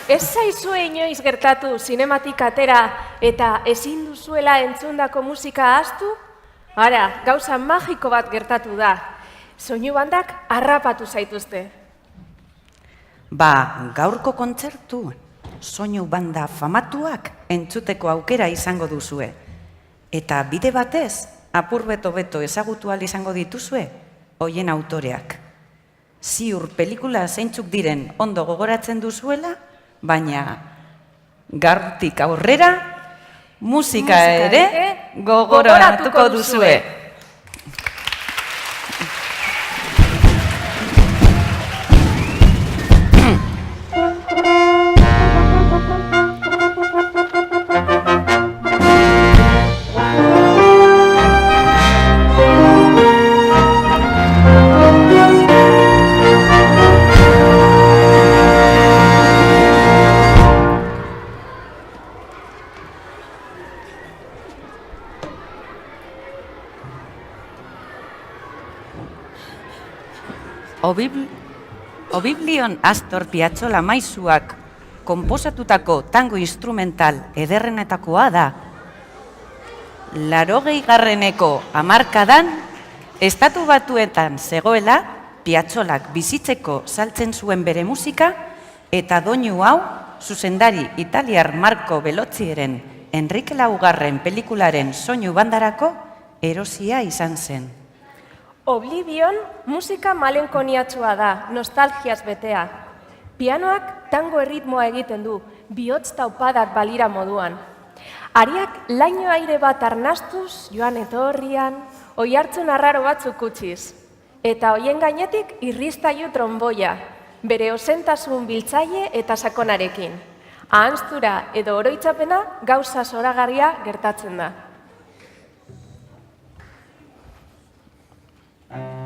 Ez zaizue inoiz gertatu zinematik atera eta ezin duzuela entzundako musika ahaztu? Ara, gauza magiko bat gertatu da. Soinu bandak harrapatu zaituzte. Gaurko kontzertu, soinu banda famatuak entzuteko aukera izango duzue. Eta bide batez, apur beto ezagutu ahal izango dituzue, hoien autoreak. Ziur pelikula zeintzuk diren ondo gogoratzen duzuela, baina gaurtik aurrera musika ere gogoratuko duzue. Oblivion Astor Piazzolla maizuak konposatutako tango instrumental ederrenetakoa da. 80garreneko hamarkadan Estatu Batuetan zegoela Piazzolak bizitzeko saltzen zuen bere musika eta doinu hau zuzendari italiar Marco Bellocchiren Enrique Laugarren pelikularen soinu bandarako erosia izan zen. Oblivion musika malenkoniatsua da, nostalgiaz betea. Pianoak tango erritmoa egiten du, bihotz taupadak balira moduan. Ariak laino aire bat arnastuz, joan etorrian, oihartzun arraro batzuk utziz. Eta hoien gainetik irristailu tromboia, bere osentasun biltzaile eta sakonarekin. Ahanztura edo oroitzapena gauza zoragarria gertatzen da. Thank you.